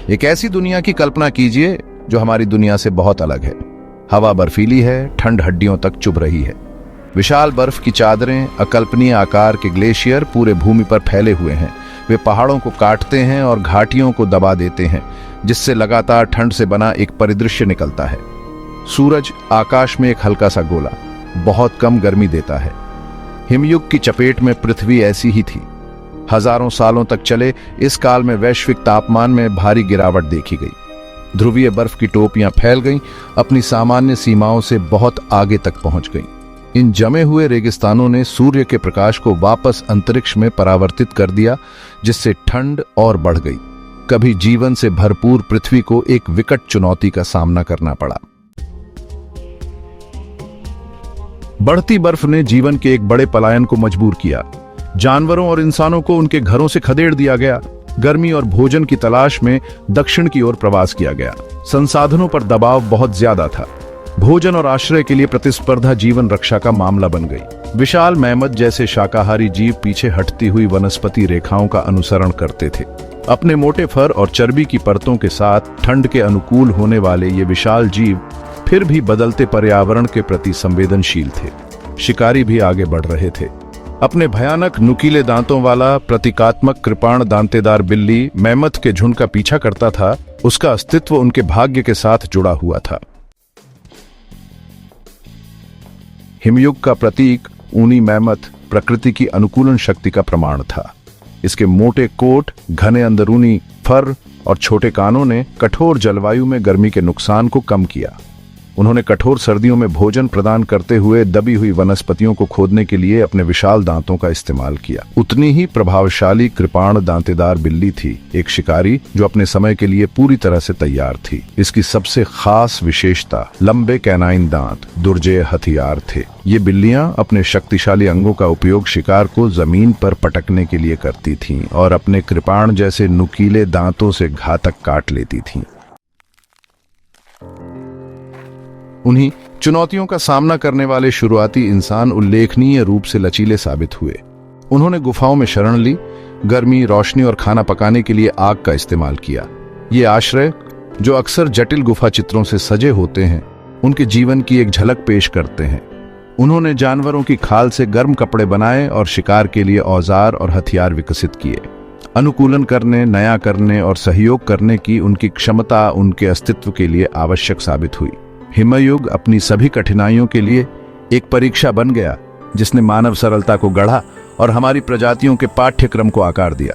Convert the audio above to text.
एक ऐसी दुनिया की कल्पना कीजिए जो हमारी दुनिया से बहुत अलग है। हवा बर्फीली है, ठंड हड्डियों तक चुभ रही है। विशाल बर्फ की चादरें, अकल्पनीय आकार के ग्लेशियर पूरे भूमि पर फैले हुए हैं। वे पहाड़ों को काटते हैं और घाटियों को दबा देते हैं, जिससे लगातार ठंड से बना एक परिदृश्य निकलता है। सूरज आकाश में एक हल्का सा गोला, बहुत कम गर्मी देता है। हिमयुग की चपेट में पृथ्वी ऐसी ही थी। हजारों सालों तक चले इस काल में वैश्विक तापमान में भारी गिरावट देखी गई। ध्रुवीय बर्फ की टोपियां फैल गईं, अपनी सामान्य सीमाओं से बहुत आगे तक पहुंच गईं। इन जमे हुए रेगिस्तानों ने सूर्य के प्रकाश को वापस अंतरिक्ष में परावर्तित कर दिया, जिससे ठंड और बढ़ गई। कभी जीवन से भरपूर पृथ्वी को एक विकट चुनौती का सामना करना पड़ा। बढ़ती बर्फ ने जीवन के एक बड़े पलायन को मजबूर किया। जानवरों और इंसानों को उनके घरों से खदेड़ दिया गया। गर्मी और भोजन की तलाश में दक्षिण की ओर प्रवास किया गया। संसाधनों पर दबाव बहुत ज्यादा था। भोजन और आश्रय के लिए प्रतिस्पर्धा जीवन रक्षा का मामला बन गई। विशाल मैमथ जैसे शाकाहारी जीव पीछे हटती हुई वनस्पति रेखाओं का अनुसरण करते थे। अपने मोटे फर और चर्बी की परतों के साथ ठंड के अनुकूल होने वाले ये विशाल जीव फिर भी बदलते पर्यावरण के प्रति संवेदनशील थे। शिकारी भी आगे बढ़ रहे थे। अपने भयानक नुकीले दांतों वाला प्रतीकात्मक कृपाण दांतेदार बिल्ली मैमथ के झुंड का पीछा करता था। उसका अस्तित्व उनके भाग्य के साथ जुड़ा हुआ था। हिमयुग का प्रतीक ऊनी मैमथ प्रकृति की अनुकूलन शक्ति का प्रमाण था। इसके मोटे कोट, घने अंदरूनी फर और छोटे कानों ने कठोर जलवायु में गर्मी के नुकसान को कम किया। उन्होंने कठोर सर्दियों में भोजन प्रदान करते हुए दबी हुई वनस्पतियों को खोदने के लिए अपने विशाल दांतों का इस्तेमाल किया। उतनी ही प्रभावशाली कृपाण दांतेदार बिल्ली थी, एक शिकारी जो अपने समय के लिए पूरी तरह से तैयार थी। इसकी सबसे खास विशेषता लंबे कैनाइन दांत, दुर्जेय हथियार थे। ये बिल्लियां अपने शक्तिशाली अंगों का उपयोग शिकार को जमीन पर पटकने के लिए करती थीं और अपने कृपाण जैसे नुकीले दांतों से घातक काट लेती थीं। उन्हीं चुनौतियों का सामना करने वाले शुरुआती इंसान उल्लेखनीय रूप से लचीले साबित हुए। उन्होंने गुफाओं में शरण ली, गर्मी, रोशनी और खाना पकाने के लिए आग का इस्तेमाल किया। ये आश्रय, जो अक्सर जटिल गुफा चित्रों से सजे होते हैं, उनके जीवन की एक झलक पेश करते हैं। उन्होंने जानवरों की खाल से गर्म कपड़े बनाए और शिकार के लिए औजार और हथियार विकसित किए। अनुकूलन करने, नया करने और सहयोग करने की उनकी क्षमता उनके अस्तित्व के लिए आवश्यक साबित हुई। हिमयुग अपनी सभी कठिनाइयों के लिए एक परीक्षा बन गया, जिसने मानव सरलता को गढ़ा और हमारी प्रजातियों के पाठ्यक्रम को आकार दिया।